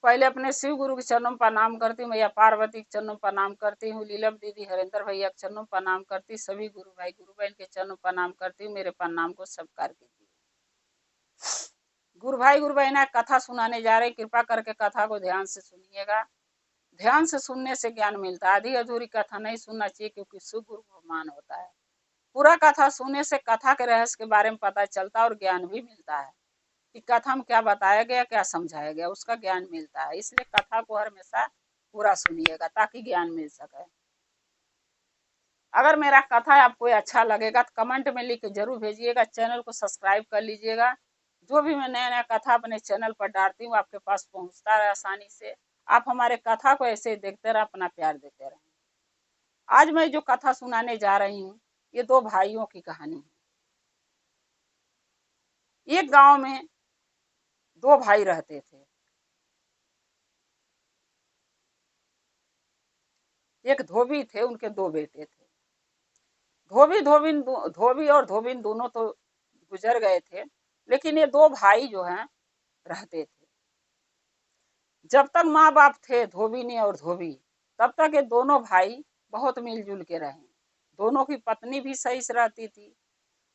पहले अपने शिव गुरु के चरणों में प्रणाम करती हूँ, मैया पार्वती के चरणों में प्रणाम करती हूँ, लीलम दीदी हरेंद्र भैया के चरणों में प्रणाम करती, सभी गुरु भाई गुरु बहन के चरणों में प्रणाम करती हूँ। मेरे प्रणाम को स्वीकार कीजिए। गुरु भाई गुरु बहन कथा सुनाने जा रहे, कृपा करके कथा को ध्यान से सुनिएगा। ध्यान से सुनने से ज्ञान मिलता है। आधी अधूरी कथा नहीं सुनना चाहिए, क्योंकि सुगुरु अपमान होता है। पूरा कथा सुनने से कथा के रहस्य के बारे में पता चलता है और ज्ञान भी मिलता है कि कथा में क्या बताया गया, क्या समझाया गया, उसका ज्ञान मिलता है। इसलिए कथा को हमेशा पूरा सुनिएगा ताकि ज्ञान मिल सके। अगर मेरा कथा आपको अच्छा लगेगा तो कमेंट में लिख के जरूर भेजिएगा। चैनल को सब्सक्राइब कर लीजिएगा। जो भी मैं नया नया कथा अपने चैनल पर डालती हूँ आपके पास पहुंचता है आसानी से। आप हमारे कथा को ऐसे देखते रहे, अपना प्यार देते रहे। आज मैं जो कथा सुनाने जा रही हूँ ये दो भाइयों की कहानी है। एक गांव में दो भाई रहते थे। एक धोबी थे, उनके दो बेटे थे। धोबी और धोबिन दोनों तो गुजर गए थे, लेकिन ये दो भाई जो हैं रहते थे। जब तक माँ बाप थे धोबिनी और धोबी, तब तक ये दोनों भाई बहुत मिलजुल के रहे। दोनों की पत्नी भी सही से रहती थी।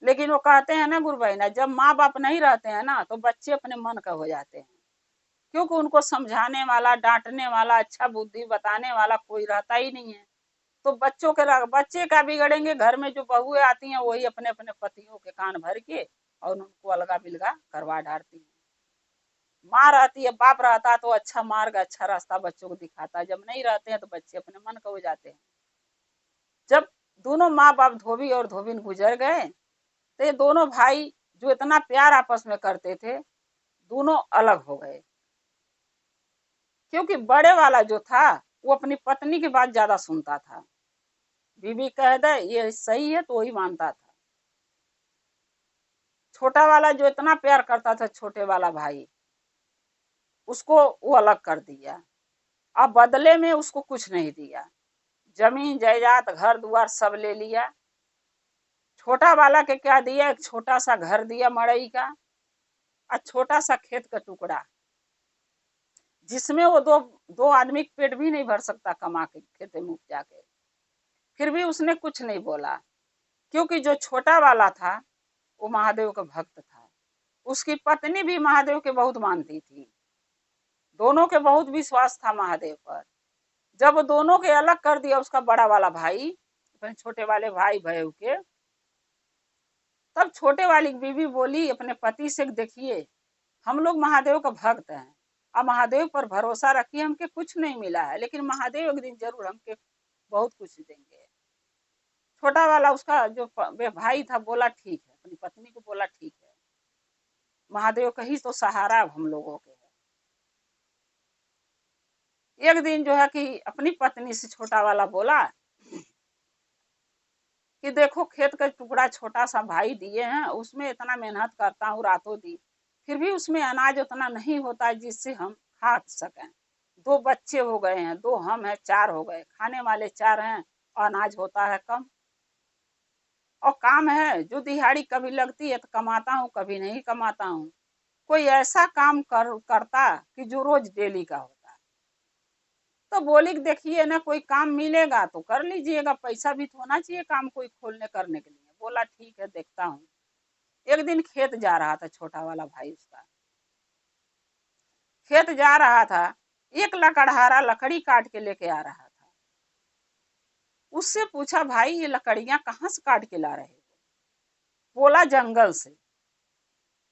लेकिन वो कहते हैं ना गुरु भाई ना, जब माँ बाप नहीं रहते हैं ना तो बच्चे अपने मन का हो जाते हैं, क्योंकि उनको समझाने वाला, डांटने वाला, अच्छा बुद्धि बताने वाला कोई रहता ही नहीं है। तो बच्चे क्या बिगड़ेंगे, घर में जो बहुएं आती हैं वही अपने अपने पतियों के कान भर के और उनको अलगा बिलगा करवा डालती हैं। माँ रहती है, बाप रहता है तो अच्छा मार्ग, अच्छा रास्ता बच्चों को दिखाता है। जब नहीं रहते हैं तो बच्चे अपने मन का हो जाते हैं। जब दोनों माँ बाप धोबी और धोबिन गुजर गए तो ये दोनों भाई जो इतना प्यार आपस में करते थे, दोनों अलग हो गए। क्योंकि बड़े वाला जो था वो अपनी पत्नी की बात ज्यादा सुनता था। बीवी कह दे ये सही है तो वही मानता था। छोटा वाला जो इतना प्यार करता था, छोटे वाला भाई, उसको वो अलग कर दिया। अब बदले में उसको कुछ नहीं दिया। जमीन जायदाद घर द्वार सब ले लिया। छोटा वाला के क्या दिया, एक छोटा सा घर दिया मड़ई का और छोटा सा खेत का टुकड़ा, जिसमें वो दो दो आदमी का पेट भी नहीं भर सकता कमा के खेते में उपजा के। फिर भी उसने कुछ नहीं बोला, क्योंकि जो छोटा वाला था वो महादेव का भक्त था। उसकी पत्नी भी महादेव के बहुत मानती थी। दोनों के बहुत विश्वास था महादेव पर। जब दोनों के अलग कर दिया उसका बड़ा वाला भाई अपने छोटे वाले भाई भैया के, तब छोटे वाली बीवी बोली अपने पति से, देखिए हम लोग महादेव का भक्त हैं, अब महादेव पर भरोसा रखिए, हमके कुछ नहीं मिला है लेकिन महादेव एक दिन जरूर हमके बहुत कुछ देंगे। छोटा वाला उसका जो भाई था बोला ठीक है, अपनी पत्नी को बोला ठीक है, महादेव का ही तो सहारा हम लोगों के है। एक दिन जो है कि अपनी पत्नी से छोटा वाला बोला कि देखो खेत का टुकड़ा छोटा सा भाई दिए हैं, उसमें इतना मेहनत करता हूँ रातों दिन, फिर भी उसमें अनाज उतना नहीं होता जिससे हम खा सकें। दो बच्चे हो गए हैं, दो हम हैं, चार हो गए, खाने वाले चार हैं और अनाज होता है कम। और काम है जो दिहाड़ी कभी लगती है तो कमाता हूँ, कभी नहीं कमाता हूँ। कोई ऐसा काम करता कि जो रोज डेली का होता। तो बोली कि देखिए ना, कोई काम मिलेगा तो कर लीजिएगा, पैसा भी तो होना चाहिए काम कोई खोलने करने के लिए। बोला ठीक है देखता हूँ। एक दिन खेत जा रहा था छोटा वाला भाई, उसका खेत जा रहा था, एक लकड़हारा लकड़ी काट के लेके आ रहा था। उससे पूछा भाई ये लकड़ियां कहाँ से काट के ला रहे हो? बोला जंगल से।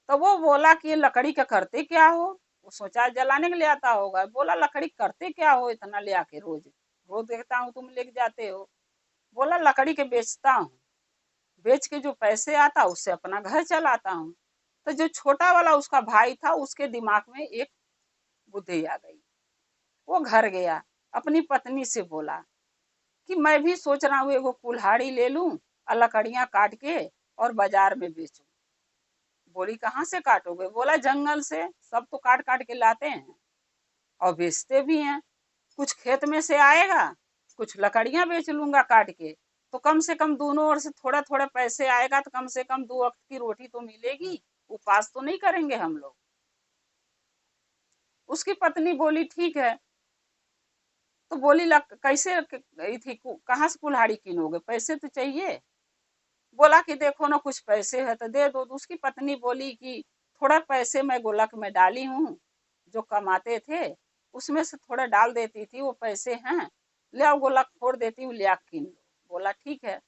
तो वो बोला कि ये लकड़ी का करते क्या हो? वो सोचा जलाने के लिए आता होगा। बोला लकड़ी करते क्या हो इतना ले आके, रोज रोज देखता हूँ तुम लेके जाते हो। बोला लकड़ी के बेचता हूँ, बेच के जो पैसे आता उससे अपना घर चलाता हूँ। तो जो छोटा वाला उसका भाई था उसके दिमाग में एक बुद्धि आ गई। वो घर गया, अपनी पत्नी से बोला कि मैं भी सोच रहा हूँ एगो कुल्हाड़ी ले लूं और लकड़ियां काट के और बाजार में बेचूं। बोली कहाँ से काटोगे? बोला जंगल से, सब तो काट काट के लाते हैं और बेचते भी हैं। कुछ खेत में से आएगा, कुछ लकड़ियां बेच लूंगा काट के, तो कम से कम दोनों ओर से थोड़ा थोड़ा पैसे आएगा, तो कम से कम दो वक्त की रोटी तो मिलेगी, उपवास तो नहीं करेंगे हम लोग। उसकी पत्नी बोली ठीक है। तो बोली कैसे थी, कहाँ से कुल्हाड़ी कीनोगे, पैसे तो चाहिए। बोला कि देखो ना कुछ पैसे है तो दे दो। तो उसकी पत्नी बोली कि थोड़ा पैसे मैं गुल्लक में डाली हूँ, जो कमाते थे उसमें से थोड़ा डाल देती थी, वो पैसे हैं, ले आओ गुल्लक फोड़ देती हूँ, ले आ कीन लो। बोला ठीक है।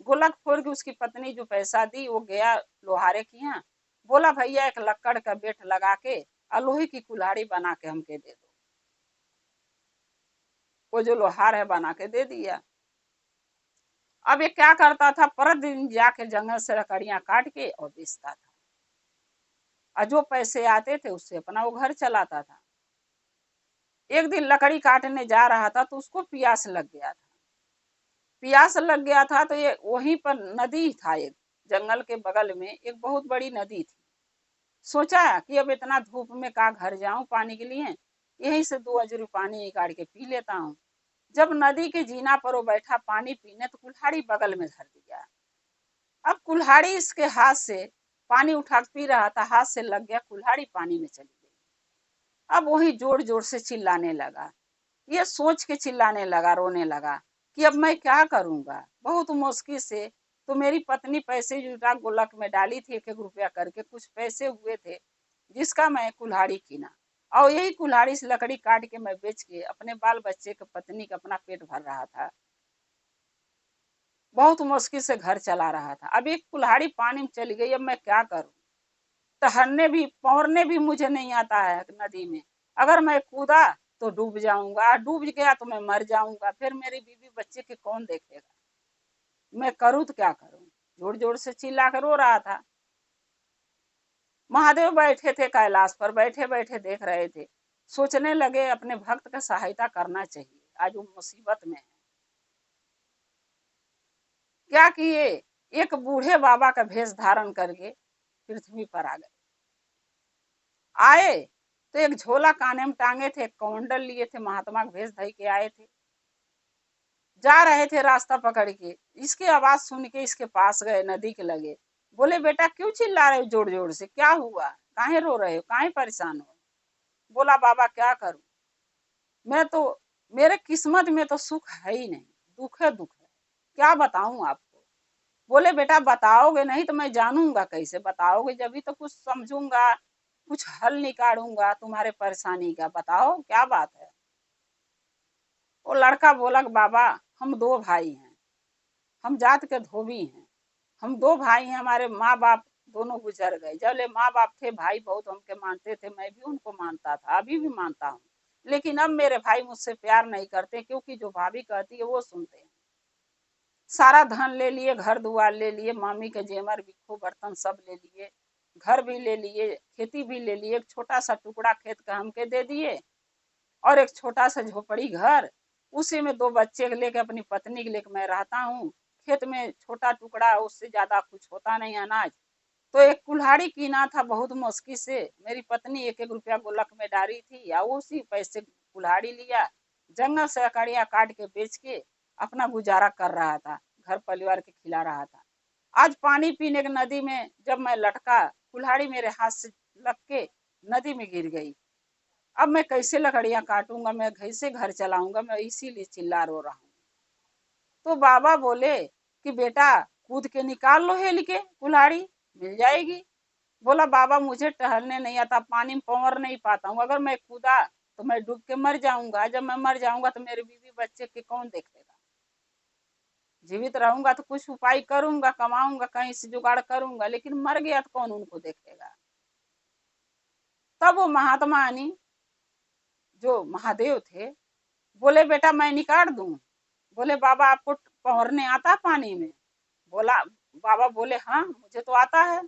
गुल्लक फोड़ के उसकी पत्नी जो पैसा दी, वो गया लोहारे के यहाँ। बोला भैया एक लक्कड़ का बेट लगा के और लोहे की कुल्हाड़ी बना के हमके दे दो। वो जो लोहार है बना के दे दिया। अब ये क्या करता था, प्रतिदिन जाके जंगल से लकड़ियां काट के और बेचता था, और जो पैसे आते थे उससे अपना वो घर चलाता था। एक दिन लकड़ी काटने जा रहा था तो उसको प्यास लग गया था। प्यास लग गया था तो ये वहीं पर नदी था, एक जंगल के बगल में एक बहुत बड़ी नदी थी। सोचा कि अब इतना धूप में का घर जाऊं पानी के लिए, यहीं से 2 अजूरी पानी निकाल के पी लेता हूँ। जब नदी के जीना पर वो बैठा पानी पीने तो कुल्हाड़ी बगल में धर दिया। अब कुल्हाड़ी इसके हाथ से, पानी उठा के पी रहा था, हाथ से लग गया, कुल्हाड़ी पानी में चली गई। अब वही जोर जोर से चिल्लाने लगा, ये सोच के चिल्लाने लगा, रोने लगा कि अब मैं क्या करूंगा। बहुत मुश्किल से तो मेरी पत्नी पैसे जुटा गुल्लक में डाली थी, 1-1 रुपया करके कुछ पैसे हुए थे, जिसका मैं कुल्हाड़ी कीना, और यही कुल्हाड़ी से लकड़ी काट के मैं बेच के अपने बाल बच्चे के, पत्नी का अपना पेट भर रहा था। बहुत मुश्किल से घर चला रहा था। अब एक कुल्हाड़ी पानी में चली गई, अब मैं क्या करूं। तैरने भी पौरने भी मुझे नहीं आता है नदी में। अगर मैं कूदा तो डूब जाऊंगा, डूब गया तो मैं मर जाऊंगा, फिर मेरी बीवी बच्चे के कौन देखेगा। मैं करूँ तो क्या करूं। जोर जोर से चिल्ला कर रो रहा था। महादेव बैठे थे कैलाश पर, बैठे बैठे देख रहे थे। सोचने लगे अपने भक्त का सहायता करना चाहिए, आज वो मुसीबत में है। क्या किए, एक बूढ़े बाबा का भेष धारण करके पृथ्वी पर आ गए। आए तो एक झोला काने में टांगे थे, एक कमंडल लिए थे, महात्मा का भेष धई के आए थे। जा रहे थे रास्ता पकड़ के, इसकी आवाज सुन के इसके पास गए, नदी के लगे। बोले बेटा क्यों चिल्ला रहे हो जोर जोर से, क्या हुआ, काहे रो रहे हो, काहे परेशान हो। बोला बाबा क्या करूं, मैं तो, मेरे किस्मत में तो सुख है ही नहीं, दुख है दुख है, क्या बताऊं आपको। बोले बेटा बताओगे नहीं तो मैं जानूंगा कैसे, बताओगे जब भी तो कुछ समझूंगा, कुछ हल निकालूंगा तुम्हारे परेशानी का, बताओ क्या बात है। वो लड़का बोला कि बाबा हम 2 भाई हैं, हम जात के धोबी हैं, हम 2 भाई हैं, हमारे माँ बाप दोनों गुजर गए। जब ले माँ बाप थे भाई बहुत हमके मानते थे, मैं भी उनको मानता था, अभी भी मानता हूँ। लेकिन अब मेरे भाई मुझसे प्यार नहीं करते, क्योंकि जो भाभी कहती है वो सुनते हैं। सारा धन ले लिए, घर दुआर ले लिए, मामी के जेवर बिक्खू बर्तन सब ले लिए, घर भी ले लिए, खेती भी ले लिए, एक छोटा सा टुकड़ा खेत का हमके दे दिए, और एक छोटा सा झोपड़ी घर, उसी में 2 बच्चे लेके अपनी पत्नी के लेके मैं रहता हूँ। खेत में छोटा टुकड़ा, उससे ज्यादा कुछ होता नहीं अनाज। तो एक कुल्हाड़ी कीना था बहुत मुश्किल से, मेरी पत्नी 1-1 रुपया गुल्लक में डाली थी, या उसी पैसे कुल्हाड़ी लिया, जंगल से अकड़िया काट के बेच के अपना गुजारा कर रहा था, घर परिवार के खिला रहा था। आज पानी पीने की नदी में जब मैं लटका, कुल्हाड़ी मेरे हाथ से लग के नदी में गिर गई। अब मैं कैसे लकड़ियां काटूंगा, मैं कैसे घर चलाऊंगा, मैं इसीलिए चिल्ला रो रहा हूँ। तो बाबा बोले कि बेटा कूद के निकाल लो हेल के कुल्हाड़ी, मिल जाएगी। बोला बाबा मुझे टहलने नहीं आता, पानी में पवर नहीं पाता हूँ, अगर मैं कूदा तो मैं डूब के मर जाऊंगा, जब मैं मर जाऊंगा तो मेरे बीवी बच्चे के कौन देखेगा। जीवित रहूंगा तो कुछ उपाय करूंगा, कमाऊंगा, कहीं से जुगाड़ करूंगा, लेकिन मर गया तो कौन उनको देखेगा। तब वो महात्मा यानी जो महादेव थे बोले बेटा मैं निकाल दूं। बोले बाबा आपको पौरने आता है पानी में। बोला बाबा बोले हाँ मुझे तो आता है।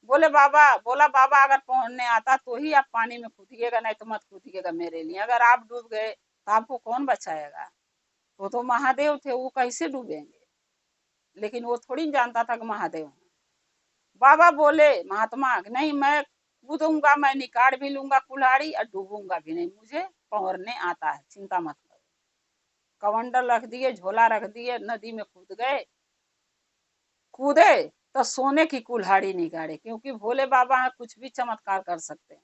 बोला बाबा अगर पौरने आता तो ही आप पानी में कूदिएगा, नहीं तो मत कूदिएगा मेरे लिए, अगर आप डूब गए तो आपको कौन बचाएगा। तो महादेव थे, वो कैसे डूबेंगे। लेकिन वो थोड़ी जानता था कि महादेव हैं। बाबा बोले महात्मा नहीं मैं कूदूंगा, मैं निकाल भी लूंगा कुल्हाड़ी और डूबूंगा भी नहीं, मुझे पौरने आता है, चिंता मत करो। कमंडल रख दिए, झोला रख दिए, नदी में कूद गए। कूदे तो सोने की कुल्हाड़ी निकाले, क्योंकि भोले बाबा कुछ भी चमत्कार कर सकते हैं।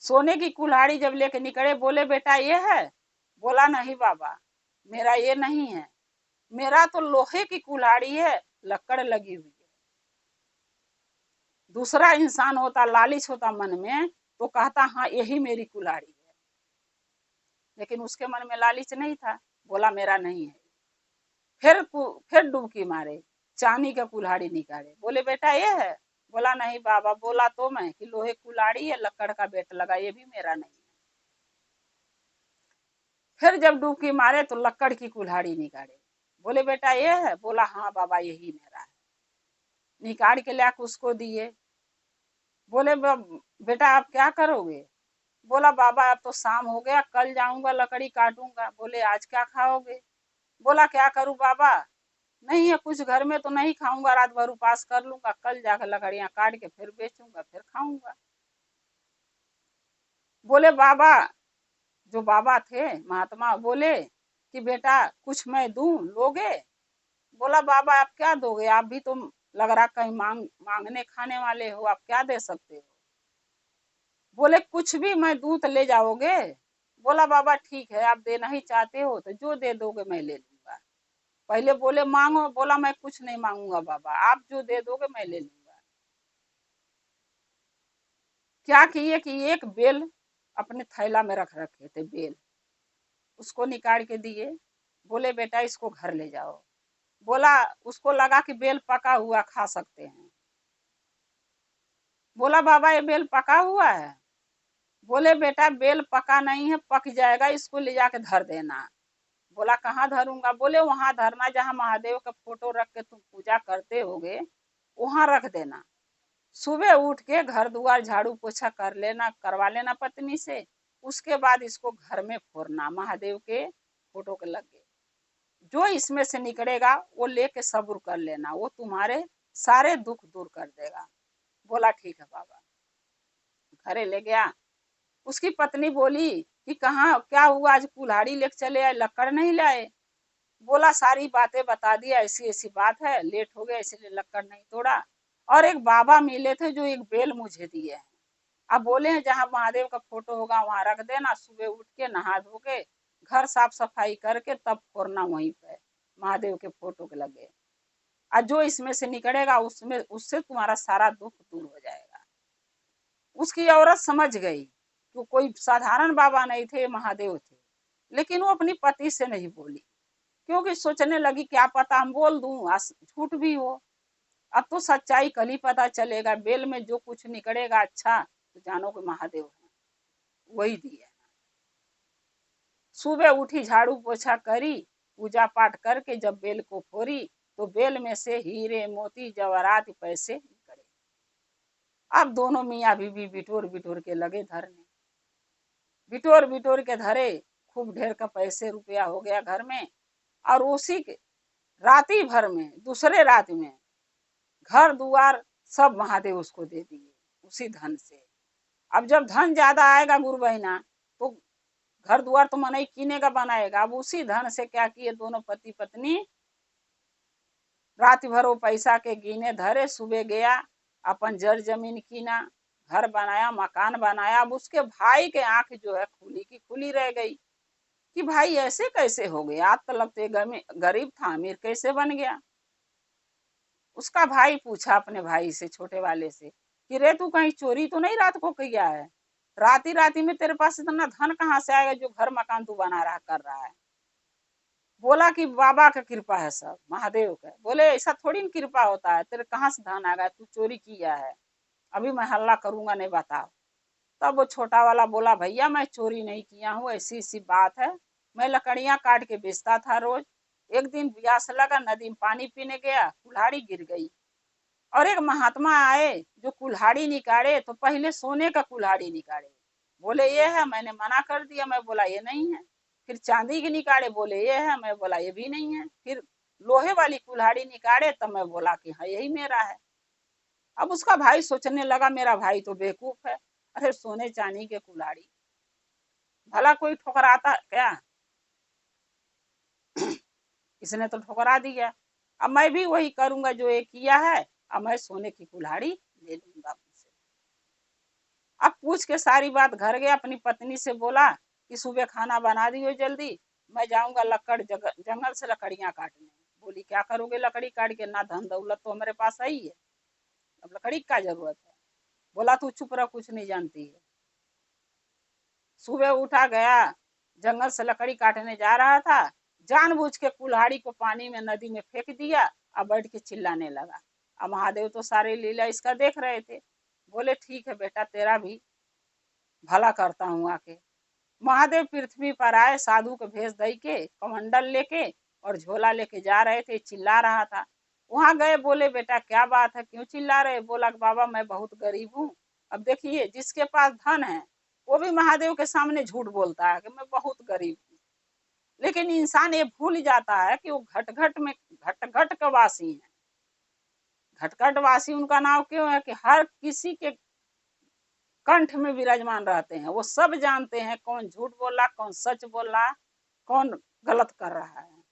सोने की कुल्हाड़ी जब लेके निकले, बोले बेटा ये है? बोला नहीं बाबा, मेरा ये नहीं है, मेरा तो लोहे की कुल्हाड़ी है, लकड़ लगी हुई है। दूसरा इंसान होता, लालच होता मन में, तो कहता हाँ यही मेरी कुल्हाड़ी है, लेकिन उसके मन में लालच नहीं था, बोला मेरा नहीं है। फिर डुबकी मारे, चांदी का कुल्हाड़ी निकाले, बोले बेटा ये है? बोला नहीं बाबा, बोला तो मैं कि लोहे कुल्हाड़ी है, लकड़ का बेट लगा, ये भी मेरा नहीं है। फिर जब डुबकी मारे तो लकड़ की कुल्हाड़ी निकाले, बोले बेटा ये है? बोला हाँ बाबा यही मेरा है। निकाल के लाके उसको दिए। बोले बेटा आप क्या करोगे? बोला बाबा अब तो शाम हो गया, कल जाऊंगा लकड़ी काटूंगा। बोले आज क्या खाओगे? बोला क्या करूं बाबा, नहीं है कुछ घर में तो नहीं खाऊंगा, रात भर उपास कर लूंगा, कल जाकर लकड़ियां काट के फिर बेचूंगा, फिर खाऊंगा। बोले बाबा, जो बाबा थे महात्मा, बोले कि बेटा कुछ मैं दूं, लोगे? बोला बाबा आप क्या दोगे, आप भी तो लग रहा कहीं मांगने खाने वाले हो, आप क्या दे सकते हो? बोले कुछ भी मैं दूं तो ले जाओगे? बोला बाबा ठीक है, आप देना ही चाहते हो तो जो दे दोगे मैं ले लूंगा। पहले बोले मांगो, बोला मैं कुछ नहीं मांगूंगा बाबा, आप जो दे दोगे मैं ले लूंगा। क्या किए कि एक बेल अपने थैला में रख रखे थे, बेल उसको निकाल के दिए। बोले बेटा इसको घर ले जाओ। बोला, उसको लगा कि बेल पका हुआ खा सकते हैं। बोला बाबा ये बेल पका हुआ है? बोले बेटा बेल पका नहीं है, पक जाएगा, इसको ले जाके धर देना। बोला कहाँ धरूंगा? बोले वहां धरना जहाँ महादेव का फोटो रख के तुम पूजा करते होगे, वहां रख देना। सुबह उठ के घर द्वार झाड़ू पोछा कर लेना, करवा लेना पत्नी से, उसके बाद इसको घर में फोड़ना महादेव के फोटो के लगे। जो इसमें से निकलेगा वो लेके सब्र कर लेना, वो तुम्हारे सारे दुख दूर कर देगा। बोला ठीक है बाबा। घरे ले गया। उसकी पत्नी बोली कि कहाँ क्या हुआ, आज कुल्हाड़ी लेके चले आए, लकड़ नहीं लाए? बोला सारी बातें बता दिया, ऐसी ऐसी बात है, लेट हो गया इसलिए लकड़ नहीं तोड़ा। और एक बाबा मिले थे जो एक बेल मुझे दिए हैं, अब बोले हैं जहाँ महादेव का फोटो होगा वहां रख देना, सुबह उठ के नहा धो के घर साफ सफाई करके तब फोड़ना वहीं पे महादेव के फोटो के लगे। और जो इसमें से निकलेगा उसमें उससे तुम्हारा सारा दुख दूर हो जाएगा। उसकी औरत समझ गई कि कोई साधारण बाबा नहीं थे, महादेव थे, लेकिन वो अपनी पति से नहीं बोली, क्योंकि सोचने लगी क्या पता हम बोल दूं झूठ भी हो। अब तो सच्चाई कल ही पता चलेगा, बेल में जो कुछ निकलेगा अच्छा तो जानो कि महादेव है, वही दिए। सुबह उठी, झाड़ू पोछा करी, पूजा पाठ करके जब बेल को फोड़ी तो बेल में से हीरे मोती जवाहरात पैसे निकले। अब दोनों मियाँ बीवी बिटोर बिटोर के लगे धरने, बिटोर बिटोर के धरे, खूब ढेर का पैसे रुपया हो गया घर में। और उसी राती भर में, दूसरे रात में घर दुआर सब महादेव उसको दे दिए उसी धन से। अब जब धन ज्यादा आएगा गुरु बहना, तो घर द्वार तो मन ही कीनेगा बनाएगा। अब उसी धन से क्या किए दोनों पति पत्नी, रात भर वो पैसा के गिने धरे, सुबह गया अपन जर जमीन कीना, घर बनाया, मकान बनाया। अब उसके भाई के आंख जो है खुली की खुली रह गई कि भाई ऐसे कैसे हो गया, आज तक तो गरीब था अमीर कैसे बन गया। उसका भाई पूछा अपने भाई से, छोटे वाले से, कि रे तू कहीं चोरी तो नहीं रात को किया है? राती राती में तेरे पास इतना धन कहाँ से आएगा जो घर मकान तू बना रहा कर रहा है? बोला कि बाबा का कृपा है, सब महादेव का। बोले ऐसा थोड़ी न कृपा होता है, तेरे कहाँ से धन आएगा, तू चोरी किया है? अभी मैं हल्ला करूंगा, नहीं बताओ। तब वो छोटा वाला बोला भैया मैं चोरी नहीं किया हूँ, ऐसी ऐसी बात है, मैं लकड़ियां काट के बेचता था रोज। एक दिन प्यास लगा, नदी में पानी पीने गया, कुल्हाड़ी गिर गई, और एक महात्मा आए जो कुल्हाड़ी निकाले तो पहले सोने का कुल्हाड़ी निकाले। बोले ये है, मैंने मना कर दिया, मैं बोला ये नहीं है। फिर चांदी की निकाले, बोले ये है, मैं बोला ये भी नहीं है। फिर लोहे वाली कुल्हाड़ी निकाले तब मैं बोला कि हाँ यही मेरा है। अब उसका भाई सोचने लगा मेरा भाई तो बेवकूफ है, अरे सोने चांदी के कुल्हाड़ी, भला कोई ठुकराता क्या? इसने तो ठुकरा दिया। अब मैं भी वही करूंगा जो ये किया है, अब मैं सोने की कुल्हाड़ी ले लूंगा उनसे। अब पूछ के सारी बात घर गया, अपनी पत्नी से बोला कि सुबह खाना बना दियो जल्दी, मैं जाऊंगा लकड़ जंगल से लकड़ियां काटने। बोली क्या करोगे लकड़ी काट के, ना धन दौलत तो हमारे पास आई है, अब लकड़ी का जरूरत है। बोला तू चुप रह, कुछ नहीं जानती है। सुबह उठा गया, जंगल से लकड़ी काटने जा रहा था, जानबूझ के कुल्हाड़ी को पानी में नदी में फेंक दिया और बैठ के चिल्लाने लगा। अब महादेव तो सारे लीला इसका देख रहे थे। बोले ठीक है बेटा, तेरा भी भला करता हूँ आके। महादेव पृथ्वी पर आए, साधु के भेष दई के, कमंडल लेके और झोला लेके जा रहे थे, चिल्ला रहा था। वहां गए, बोले बेटा क्या बात है, क्यों चिल्ला रहे? बोला बाबा मैं बहुत गरीब हूँ। अब देखिए जिसके पास धन है वो भी महादेव के सामने झूठ बोलता है कि मैं बहुत गरीब हूँ। लेकिन इंसान ये भूल जाता है कि वो घट घट में घट घट के वासी है। घट घट वासी उनका नाम क्यों है कि हर किसी के कंठ में विराजमान रहते हैं। वो सब जानते हैं कौन झूठ बोल रहा, कौन सच बोल रहा, कौन गलत कर रहा है।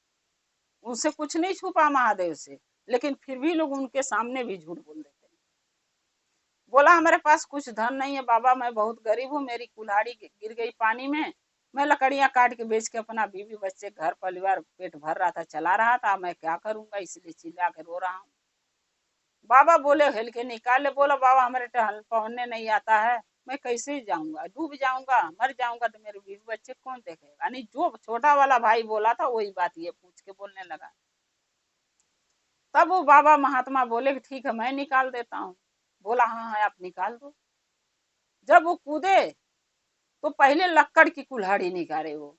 उनसे कुछ नहीं छुपा महादेव से, लेकिन फिर भी लोग उनके सामने भी झूठ बोल देते हैं। बोला हमारे पास कुछ धन नहीं है बाबा, मैं बहुत गरीब हूँ, मेरी कुल्हाड़ी गिर गई पानी में, मैं लकड़ियां काट के बेच के अपना बीवी बच्चे घर परिवार पेट भर रहा था, चला रहा था, मैं क्या करूंगा, इसलिए चिल्ला के रो रहा हूँ। बाबा बोले हिल के निकाल ले। बोला बाबा हमारे टहल पहुंचने नहीं आता है, मैं कैसे जाऊंगा, डूब जाऊंगा, मर जाऊंगा तो मेरे बीवी बच्चे कौन देखेगा। यानी जो छोटा वाला भाई बोला था वही बात ये पूछ के बोलने लगा। तब वो बाबा महात्मा बोले कि ठीक है मैं निकाल देता हूँ। बोला हाँ हाँ आप निकाल दो। जब वो कूदे तो पहले लक्कड़ की कुल्हाड़ी निकाले वो,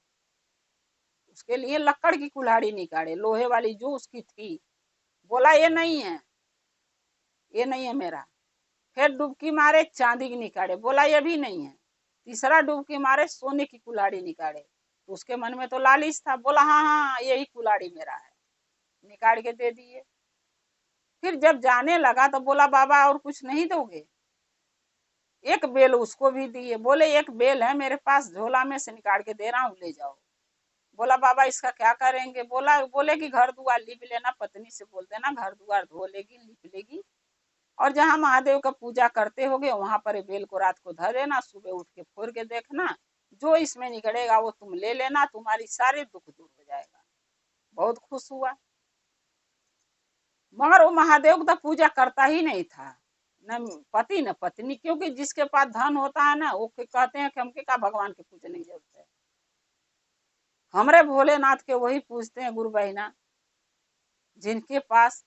उसके लिए लक्कड़ की कुल्हाड़ी निकाले, लोहे वाली जो उसकी थी। बोला ये नहीं है, ये नहीं है मेरा। फिर डुबकी मारे चांदी की निकाले, बोला ये भी नहीं है। तीसरा डुबकी मारे सोने की कुल्हाड़ी निकाले, तो उसके मन में तो लालच था, बोला हाँ हाँ यही कुल्हाड़ी मेरा है, निकाल के दे दिए। फिर जब जाने लगा तो बोला बाबा और कुछ नहीं दोगे? एक बेल उसको भी दिए, बोले एक बेल है मेरे पास, झोला में से निकाल के दे रहा हूँ, ले जाओ। बोला बाबा इसका क्या करेंगे? बोले कि घर दुआर लिप लेना, पत्नी से बोल देना घर दुआर धो लेगी, लिप लेगी, और जहाँ महादेव का पूजा करते होगे वहां पर बेल को रात को धर देना, सुबह उठ के फोड़ के देखना, जो इसमें निकलेगा वो तुम ले लेना, तुम्हारी सारे दुख दूर हो जाएगा। बहुत खुश हुआ। मगर वो महादेव का पूजा करता ही नहीं था, न पति न पत्नी, क्योंकि जिसके पास धन होता है ना वो कहते हैं कि हमके का भगवान के पूजने की जरूरत है। हमरे भोलेनाथ के वही पूजते हैं गुरु बहिना जिनके पास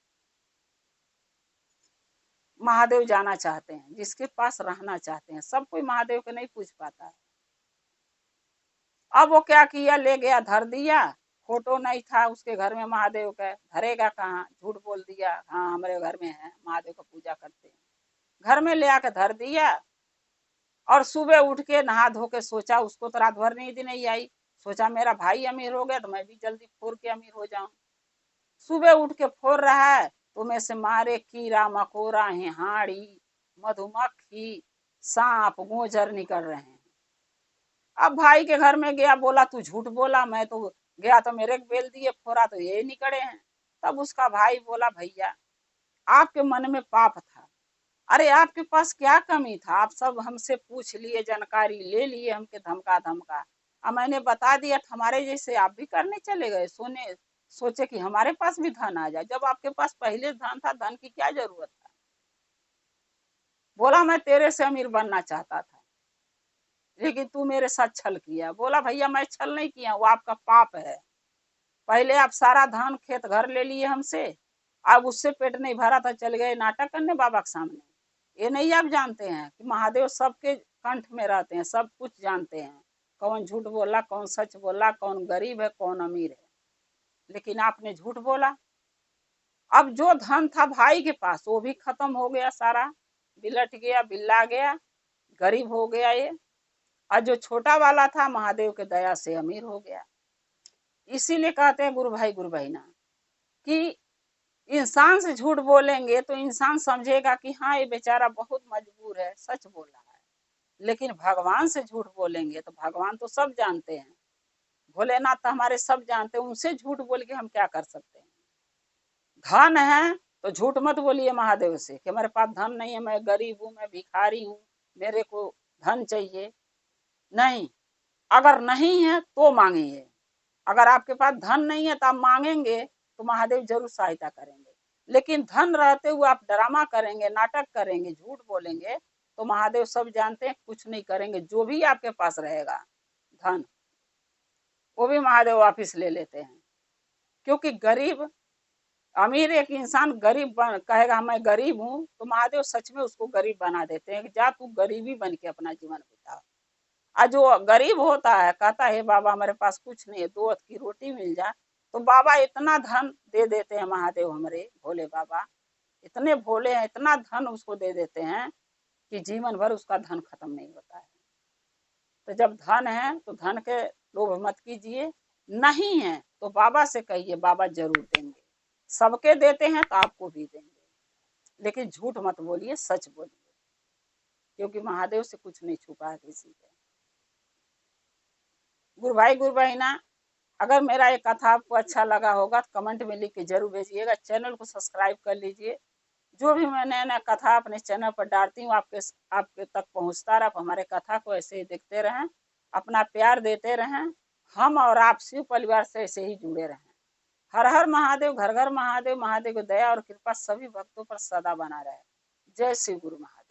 महादेव जाना चाहते हैं, जिसके पास रहना चाहते हैं। सब कोई महादेव के नहीं पूछ पाता है। अब वो क्या किया, ले गया धर दिया, फोटो नहीं था उसके घर में महादेव का, धरेगा कहाँ, झूठ बोल दिया हाँ हमारे घर में है, महादेव का पूजा करते हैं। घर में ले आकर धर दिया, और सुबह उठ के नहा धो के सोचा, उसको तो रात भर नींद नहीं आई, सोचा मेरा भाई अमीर हो गया तो मैं भी जल्दी फोड़ के अमीर हो जाऊं। सुबह उठ के फोड़ रहा है तो में से मारे कीड़ा मकोड़ा हिहाड़ी मधुमक्खी सांप गोजर निकल रहे हैं। अब भाई के घर में गया, बोला तू झूठ बोला, मैं तो गया तो मेरे बेल दिए फोड़ा तो ये निकले हैं। तब उसका भाई बोला भैया आपके मन में पाप था, अरे आपके पास क्या कमी था, आप सब हमसे पूछ लिए, जानकारी ले लिए, हमके धमका धमका, अब मैंने बता दिया, हमारे जैसे आप भी करने चले गए, सोचे कि हमारे पास भी धन आ जाए, जब आपके पास पहले धन था, धन की क्या जरूरत था। बोला मैं तेरे से अमीर बनना चाहता था लेकिन तू मेरे साथ छल किया। बोला भैया मैं छल नहीं किया, वो आपका पाप है। पहले आप सारा धान खेत घर ले लिए हमसे, अब उससे पेट नहीं भरा था, चल गए नाटक करने बाबा के सामने। ये नहीं आप जानते हैं कि महादेव सबके कंठ में रहते हैं, सब कुछ जानते हैं, कौन झूठ बोला, कौन सच बोला, कौन गरीब है, कौन अमीर है। लेकिन आपने झूठ बोला। अब जो धन था भाई के पास वो भी खत्म हो गया, सारा बिलट गया, बिल्ला गया, गरीब हो गया ये। और जो छोटा वाला था महादेव के दया से अमीर हो गया। इसीलिए कहते हैं गुरु भाई गुरु बहिना कि इंसान से झूठ बोलेंगे तो इंसान समझेगा कि हाँ ये बेचारा बहुत मजबूर है, सच बोल रहा है। लेकिन भगवान से झूठ बोलेंगे तो भगवान तो सब जानते हैं, भोलेनाथ तो हमारे सब जानते हैं, उनसे झूठ बोल के हम क्या कर सकते हैं। धन है तो झूठ मत बोलिए महादेव से कि हमारे पास धन नहीं है, मैं गरीब हूँ, मैं भिखारी हूँ, मेरे को धन चाहिए नहीं, अगर नहीं है तो मांगिए। अगर आपके पास धन नहीं है तो आप मांगेंगे तो महादेव जरूर सहायता करेंगे। लेकिन धन रहते हुए आप ड्रामा करेंगे, नाटक करेंगे, झूठ बोलेंगे तो महादेव सब जानते हैं कुछ नहीं करेंगे। जो भी आपके पास रहेगा धन, वो भी महादेव वापिस ले लेते हैं। क्योंकि गरीब अमीर एक इंसान गरीब कहेगा मैं गरीब हूं तो महादेव सच में उसको गरीब बना देते हैं कि जा तू गरीबी बन के अपना जीवन बिता। आज जो गरीब होता है कहता है बाबा हमारे पास कुछ नहीं है, 2 वक्त की रोटी मिल जाए, तो बाबा इतना धन दे देते हैं। महादेव हमारे भोले बाबा इतने भोले हैं, इतना धन उसको दे देते हैं कि जीवन भर उसका धन खत्म नहीं होता है। तो जब धन है तो धन के लोभ मत कीजिए, नहीं है तो बाबा से कहिए, बाबा जरूर देंगे। सबके देते हैं तो आपको भी देंगे, लेकिन झूठ मत बोलिए, सच बोलिए, क्योंकि महादेव से कुछ नहीं छुपा है किसी के। गुरु भाई गुरु बहना, अगर मेरा ये कथा आपको अच्छा लगा होगा तो कमेंट में लिख के जरूर भेजिएगा। चैनल को सब्सक्राइब कर लीजिए। जो भी मैं नया नया कथा अपने चैनल पर डालती हूँ आपके तक पहुँचता रहा। आप हमारे कथा को ऐसे ही देखते रहें, अपना प्यार देते रहें। हम और आप शिव परिवार से ऐसे ही जुड़े रहें। हर हर महादेव, घर घर महादेव। महादेव की दया और कृपा सभी भक्तों पर सदा बना रहे। जय शिव गुरु महादेव।